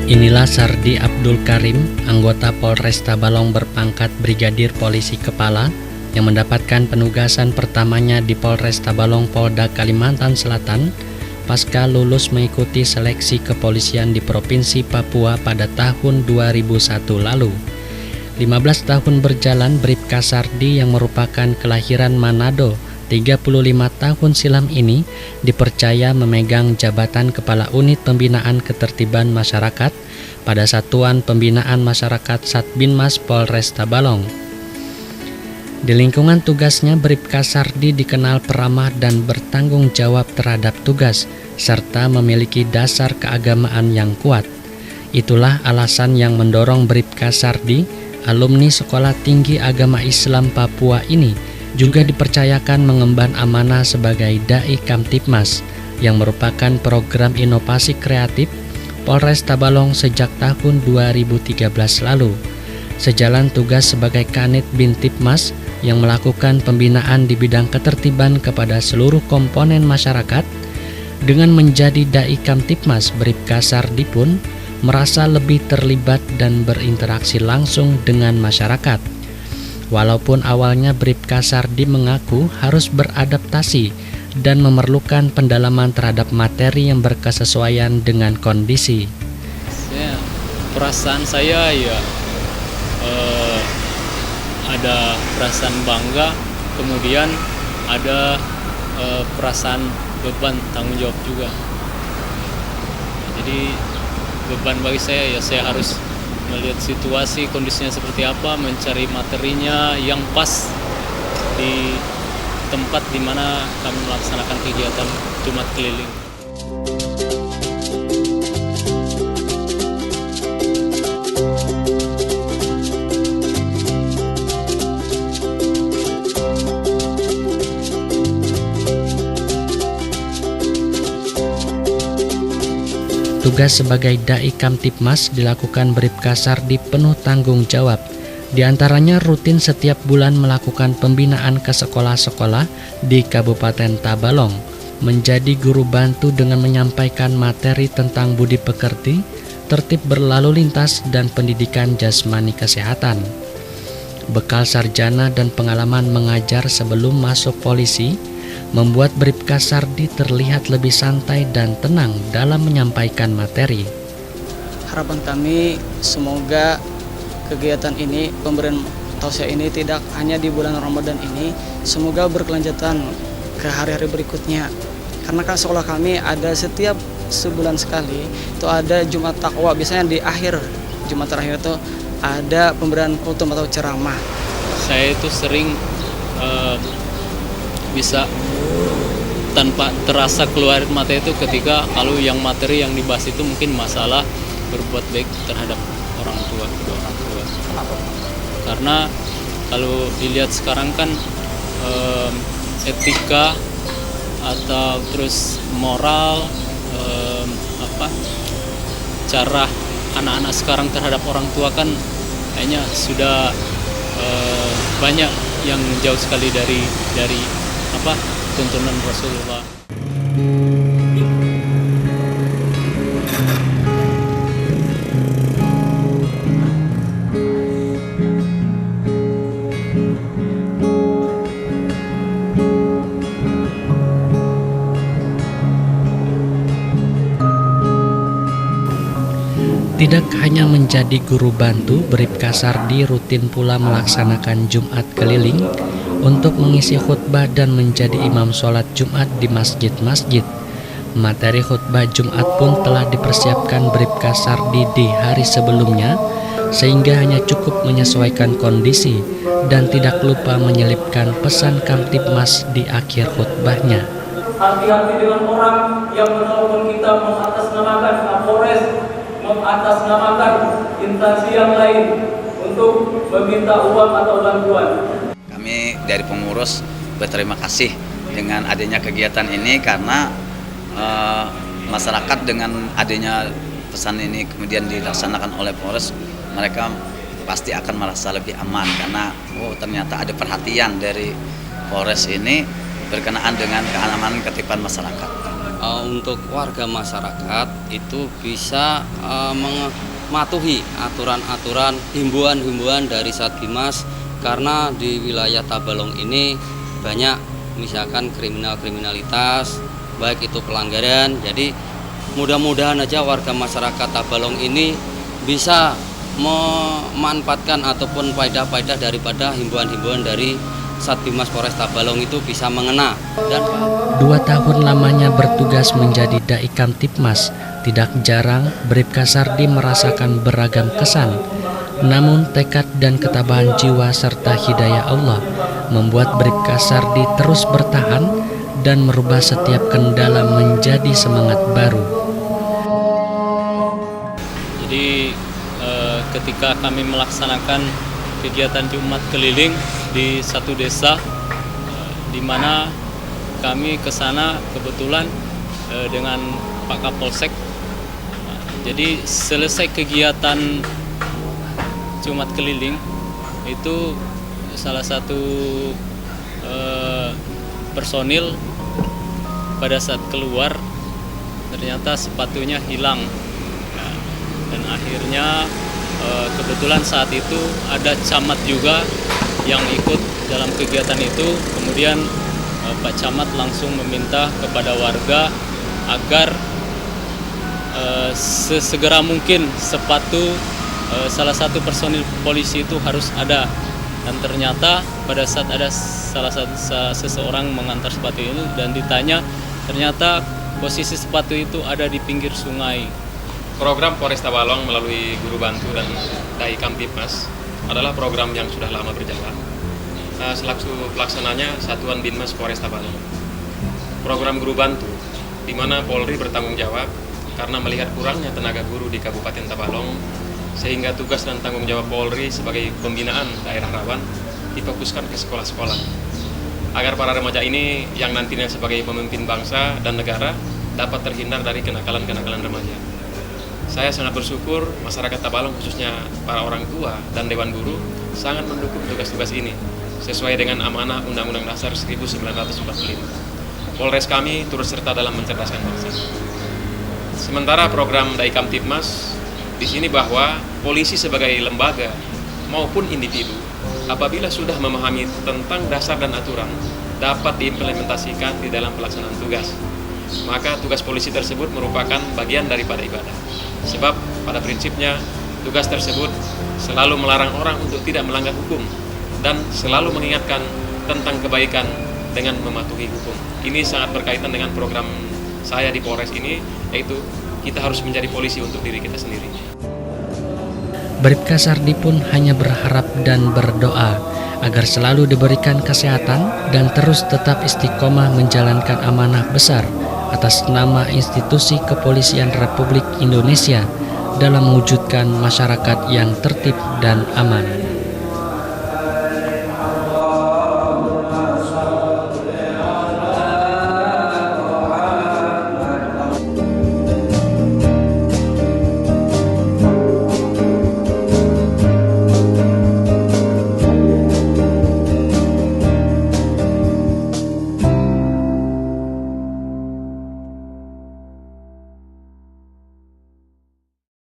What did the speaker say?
Inilah Sardi Abdul Karim, anggota Polres Tabalong berpangkat Brigadir Polisi Kepala yang mendapatkan penugasan pertamanya di Polres Tabalong, Polda Kalimantan Selatan pasca lulus mengikuti seleksi kepolisian di Provinsi Papua pada tahun 2001 lalu. 15 tahun berjalan, Bribka Sardi yang merupakan kelahiran Manado 35 tahun silam ini dipercaya memegang jabatan Kepala Unit Pembinaan Ketertiban Masyarakat pada Satuan Pembinaan Masyarakat Satbinmas Polres Tabalong. Di lingkungan tugasnya, Bribka Sardi dikenal peramah dan bertanggung jawab terhadap tugas, serta memiliki dasar keagamaan yang kuat. Itulah alasan yang mendorong Bribka Sardi, alumni Sekolah Tinggi Agama Islam Papua ini, juga dipercayakan mengemban amanah sebagai Dai Kamtibmas yang merupakan program inovasi kreatif Polres Tabalong sejak tahun 2013 lalu. Sejalan tugas sebagai Kanit Bintibmas yang melakukan pembinaan di bidang ketertiban kepada seluruh komponen masyarakat, dengan menjadi Dai Kamtibmas, Bribka Sardi pun merasa lebih terlibat dan berinteraksi langsung dengan masyarakat. Walaupun awalnya Bribka Sardi mengaku harus beradaptasi dan memerlukan pendalaman terhadap materi yang berkesesuaian dengan kondisi. Perasaan saya ada perasaan bangga, kemudian ada perasaan beban tanggung jawab juga. Jadi beban bagi saya saya harus melihat situasi kondisinya seperti apa, mencari materinya yang pas di tempat di mana kami melaksanakan kegiatan Jumat Keliling. Tugas sebagai Dai Kamtibmas dilakukan Bribka Sardi penuh tanggung jawab. Di antaranya rutin setiap bulan melakukan pembinaan ke sekolah-sekolah di Kabupaten Tabalong, menjadi guru bantu dengan menyampaikan materi tentang budi pekerti, tertib berlalu lintas, dan pendidikan jasmani kesehatan. Bekal sarjana dan pengalaman mengajar sebelum masuk polisi membuat Bribka Sardi terlihat lebih santai dan tenang dalam menyampaikan materi. Harapan kami semoga kegiatan ini, pemberian tausiah ini tidak hanya di bulan Ramadan ini, semoga berkelanjutan ke hari-hari berikutnya. Karena kan sekolah kami ada setiap sebulan sekali, itu ada Jumat Takwa, biasanya di akhir Jumat terakhir itu ada pemberian khutbah atau ceramah. Saya itu sering bisa tanpa terasa keluar materi itu ketika kalau yang materi yang dibahas itu mungkin masalah berbuat baik terhadap orang tua. Karena kalau dilihat sekarang kan etika atau terus moral, cara anak-anak sekarang terhadap orang tua kan kayaknya sudah banyak yang jauh sekali dari tuntunan Rasulullah. Tidak hanya menjadi guru bantu, Bribka Sardi rutin pula melaksanakan Jumat Keliling untuk mengisi khutbah dan menjadi imam sholat Jumat di masjid-masjid. Materi khutbah Jumat pun telah dipersiapkan Bribka Sardi di hari sebelumnya, sehingga hanya cukup menyesuaikan kondisi dan tidak lupa menyelipkan pesan Kamtibmas di akhir khutbahnya. Hati-hati dengan orang yang menelpon kita mengatasnamakan Kapolres, mengatasnamakan instansi yang lain untuk meminta uang atau bantuan. Kami dari pengurus berterima kasih dengan adanya kegiatan ini karena masyarakat dengan adanya pesan ini kemudian dilaksanakan oleh Polres, mereka pasti akan merasa lebih aman karena ternyata ada perhatian dari Polres ini berkenaan dengan keamanan ketertiban masyarakat. untuk warga masyarakat itu bisa mematuhi aturan-aturan, himbauan-himbauan dari Satbimas, karena di wilayah Tabalong ini banyak misalkan kriminalitas, baik itu pelanggaran. Jadi mudah-mudahan aja warga masyarakat Tabalong ini bisa memanfaatkan ataupun faedah-faedah daripada himbauan-himbauan dari Satbimas Polres Tabalong itu bisa mengena. Dan 2 tahun lamanya bertugas menjadi Dai Kamtibmas, tidak jarang Bribka Sardi merasakan beragam kesan. Namun tekad dan ketabahan jiwa serta hidayah Allah membuat Bribka Sardi terus bertahan dan merubah setiap kendala menjadi semangat baru. Jadi ketika kami melaksanakan kegiatan Jumat keliling di satu desa, di mana kami ke sana kebetulan dengan Pak Kapolsek. Jadi selesai kegiatan Jumat keliling itu salah satu personil pada saat keluar ternyata sepatunya hilang. Dan akhirnya kebetulan saat itu ada camat juga yang ikut dalam kegiatan itu. Kemudian Pak Camat langsung meminta kepada warga agar sesegera mungkin sepatu salah satu personil polisi itu harus ada. Dan ternyata pada saat ada seseorang mengantar sepatu ini dan ditanya, ternyata posisi sepatu itu ada di pinggir sungai. Program Polres Tabalong melalui Guru Bantu dan Dai Kamtibmas adalah program yang sudah lama berjalan. Selaku pelaksananya Satuan Binmas Polres Tabalong. Program Guru Bantu, di mana Polri bertanggung jawab karena melihat kurangnya tenaga guru di Kabupaten Tabalong, sehingga tugas dan tanggung jawab Polri sebagai pembinaan daerah rawan difokuskan ke sekolah-sekolah. Agar para remaja ini yang nantinya sebagai pemimpin bangsa dan negara dapat terhindar dari kenakalan-kenakalan remaja. Saya sangat bersyukur masyarakat Tabalong, khususnya para orang tua dan Dewan Guru, sangat mendukung tugas-tugas ini sesuai dengan amanah Undang-Undang Dasar 1945. Polres kami turut serta dalam mencerdaskan bangsa. Sementara program Dai Kamtibmas di sini bahwa polisi sebagai lembaga maupun individu apabila sudah memahami tentang dasar dan aturan dapat diimplementasikan di dalam pelaksanaan tugas. Maka tugas polisi tersebut merupakan bagian daripada ibadah. Sebab pada prinsipnya tugas tersebut selalu melarang orang untuk tidak melanggar hukum dan selalu mengingatkan tentang kebaikan dengan mematuhi hukum. Ini sangat berkaitan dengan program saya di Polres ini, yaitu kita harus menjadi polisi untuk diri kita sendiri. Bribka Sardi pun hanya berharap dan berdoa agar selalu diberikan kesehatan dan terus tetap istiqomah menjalankan amanah besar atas nama institusi Kepolisian Republik Indonesia dalam mewujudkan masyarakat yang tertib dan aman.